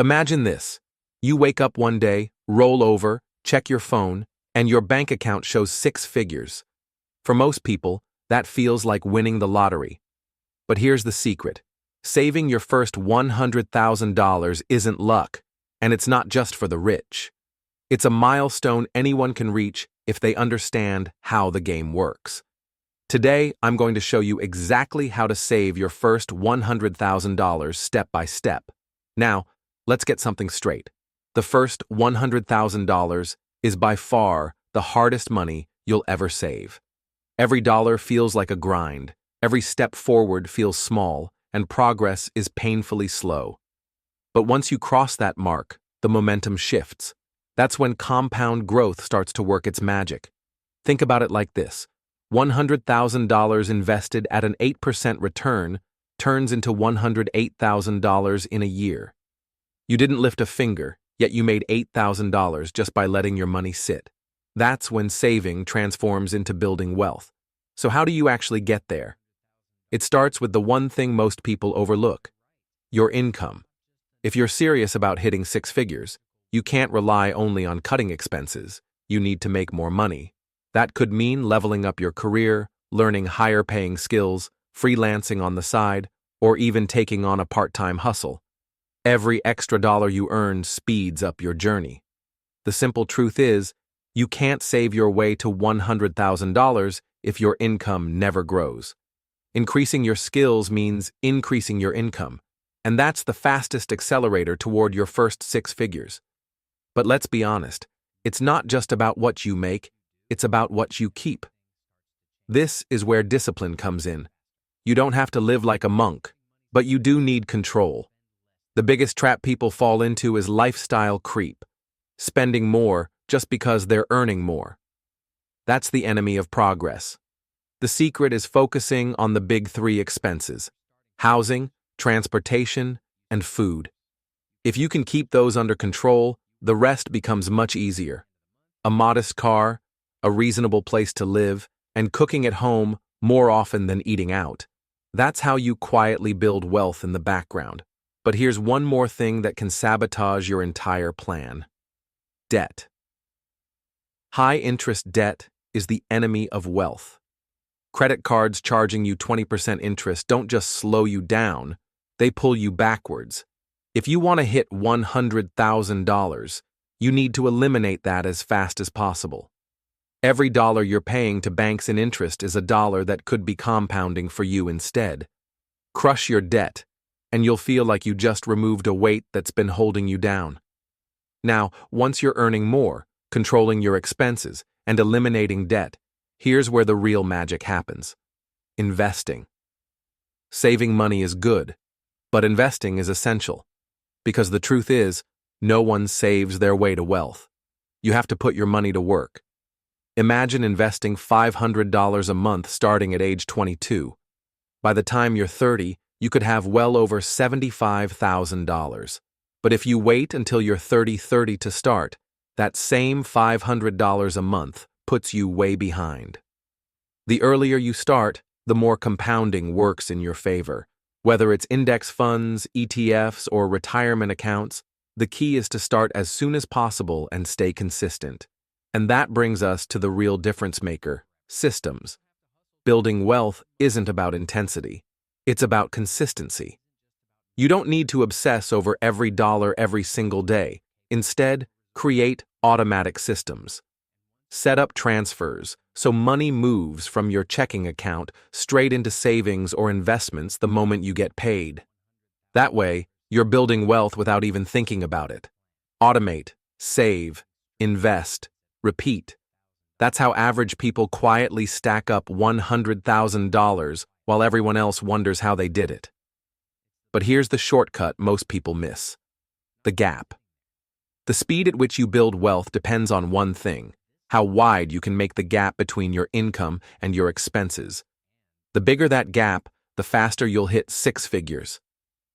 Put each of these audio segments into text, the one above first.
Imagine this. You wake up one day, roll over, check your phone, and your bank account shows 6 figures. For most people, that feels like winning the lottery. But here's the secret. Saving your first $100,000 isn't luck, and it's not just for the rich. It's a milestone anyone can reach if they understand how the game works. Today, I'm going to show you exactly how to save your first $100,000 step by step. Now, let's get something straight. The first $100,000 is by far the hardest money you'll ever save. Every dollar feels like a grind, every step forward feels small, and progress is painfully slow. But once you cross that mark, the momentum shifts. That's when compound growth starts to work its magic. Think about it like this. $100,000 invested at an 8% return turns into $108,000 in a year. You didn't lift a finger, yet you made $8,000 just by letting your money sit. That's when saving transforms into building wealth. So how do you actually get there? It starts with the one thing most people overlook: your income. If you're serious about hitting 6 figures, you can't rely only on cutting expenses. You need to make more money. That could mean leveling up your career, learning higher-paying skills, freelancing on the side, or even taking on a part-time hustle. Every extra dollar you earn speeds up your journey. The simple truth is, you can't save your way to $100,000 if your income never grows. Increasing your skills means increasing your income, and that's the fastest accelerator toward your first 6 figures. But let's be honest, it's not just about what you make, it's about what you keep. This is where discipline comes in. You don't have to live like a monk, but you do need control. The biggest trap people fall into is lifestyle creep, spending more just because they're earning more. That's the enemy of progress. The secret is focusing on the big 3 expenses: housing, transportation, and food. If you can keep those under control, the rest becomes much easier. A modest car, a reasonable place to live, and cooking at home more often than eating out. That's how you quietly build wealth in the background. But here's one more thing that can sabotage your entire plan: debt. High-interest debt is the enemy of wealth. Credit cards charging you 20% interest don't just slow you down, they pull you backwards. If you want to hit $100,000, you need to eliminate that as fast as possible. Every dollar you're paying to banks in interest is a dollar that could be compounding for you instead. Crush your debt, and you'll feel like you just removed a weight that's been holding you down. Now, once you're earning more, controlling your expenses, and eliminating debt, here's where the real magic happens: investing. Saving money is good, but investing is essential. Because the truth is, no one saves their way to wealth. You have to put your money to work. Imagine investing $500 a month starting at age 22. By the time you're 30, you could have well over $75,000. But if you wait until you're 30 to start, that same $500 a month puts you way behind. The earlier you start, the more compounding works in your favor. Whether it's index funds, ETFs, or retirement accounts, the key is to start as soon as possible and stay consistent. And that brings us to the real difference maker: systems. Building wealth isn't about intensity. It's about consistency. You don't need to obsess over every dollar every single day. Instead, create automatic systems. Set up transfers so money moves from your checking account straight into savings or investments the moment you get paid. That way, you're building wealth without even thinking about it. Automate, save, invest, repeat. That's how average people quietly stack up $100,000 while everyone else wonders how they did it. But here's the shortcut most people miss: the gap. The speed at which you build wealth depends on one thing: how wide you can make the gap between your income and your expenses. The bigger that gap, the faster you'll hit 6 figures.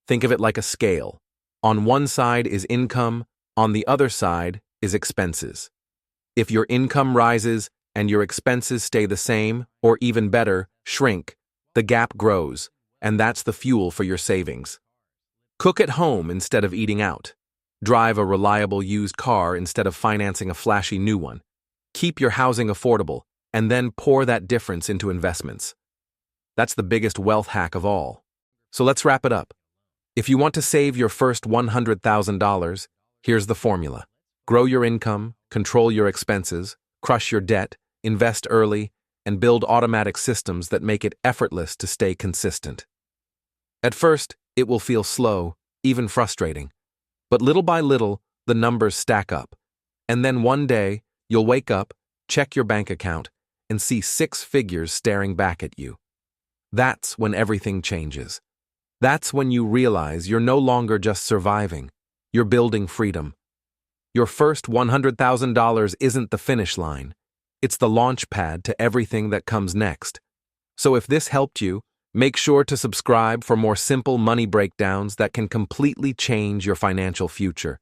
Think of it like a scale. On one side is income, on the other side is expenses. If your income rises and your expenses stay the same, or even better, shrink, the gap grows, and that's the fuel for your savings. Cook at home instead of eating out. Drive a reliable used car instead of financing a flashy new one. Keep your housing affordable, and then pour that difference into investments. That's the biggest wealth hack of all. So let's wrap it up. If you want to save your first $100,000, here's the formula. Grow your income, control your expenses, crush your debt, invest early, and build automatic systems that make it effortless to stay consistent. At first, it will feel slow, even frustrating. But little by little, the numbers stack up. And then one day, you'll wake up, check your bank account, and see 6 figures staring back at you. That's when everything changes. That's when you realize you're no longer just surviving, you're building freedom. Your first $100,000 isn't the finish line. It's the launch pad to everything that comes next. So if this helped you, make sure to subscribe for more simple money breakdowns that can completely change your financial future.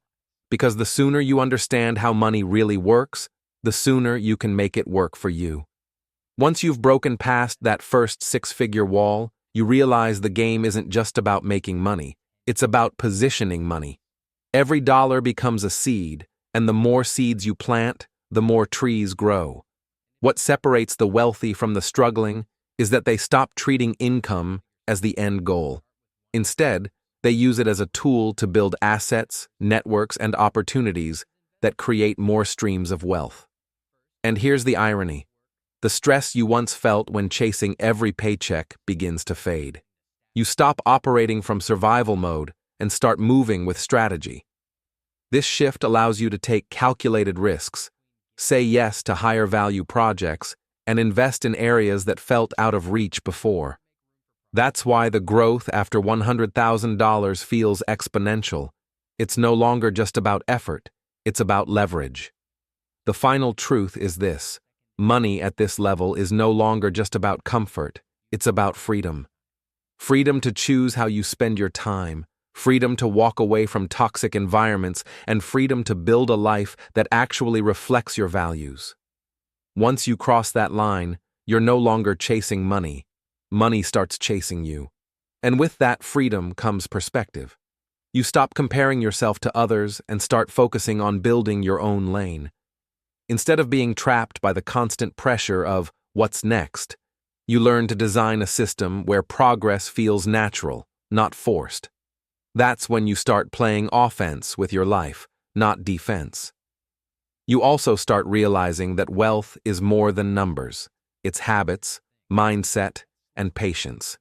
Because the sooner you understand how money really works, the sooner you can make it work for you. Once you've broken past that first 6-figure wall, you realize the game isn't just about making money, it's about positioning money. Every dollar becomes a seed, and the more seeds you plant, the more trees grow. What separates the wealthy from the struggling is that they stop treating income as the end goal. Instead, they use it as a tool to build assets, networks, and opportunities that create more streams of wealth. And here's the irony. The stress you once felt when chasing every paycheck begins to fade. You stop operating from survival mode and start moving with strategy. This shift allows you to take calculated risks, say yes to higher value projects, and invest in areas that felt out of reach before. That's why the growth after $100,000 feels exponential. It's no longer just about effort, it's about leverage. The final truth is this. Money at this level is no longer just about comfort, it's about freedom. Freedom to choose how you spend your time, freedom to walk away from toxic environments, and freedom to build a life that actually reflects your values. Once you cross that line, you're no longer chasing money. Money starts chasing you. And with that freedom comes perspective. You stop comparing yourself to others and start focusing on building your own lane. Instead of being trapped by the constant pressure of what's next, you learn to design a system where progress feels natural, not forced. That's when you start playing offense with your life, not defense. You also start realizing that wealth is more than numbers. It's habits, mindset, and patience.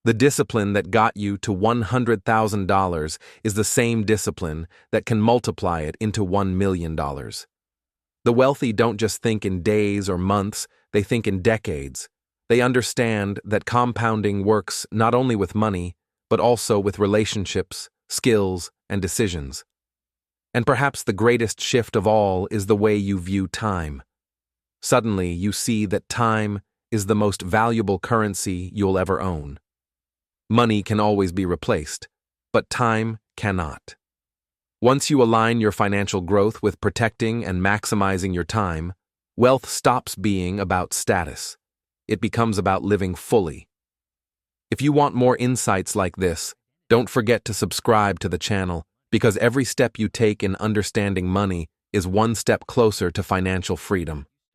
The discipline that got you to $100,000 is the same discipline that can multiply it into $1 million. The wealthy don't just think in days or months, they think in decades. They understand that compounding works not only with money, but also with relationships, skills, and decisions. And perhaps the greatest shift of all is the way you view time. Suddenly, you see that time is the most valuable currency you'll ever own. Money can always be replaced, but time cannot. Once you align your financial growth with protecting and maximizing your time, wealth stops being about status. It becomes about living fully. If you want more insights like this, don't forget to subscribe to the channel, because every step you take in understanding money is one step closer to financial freedom.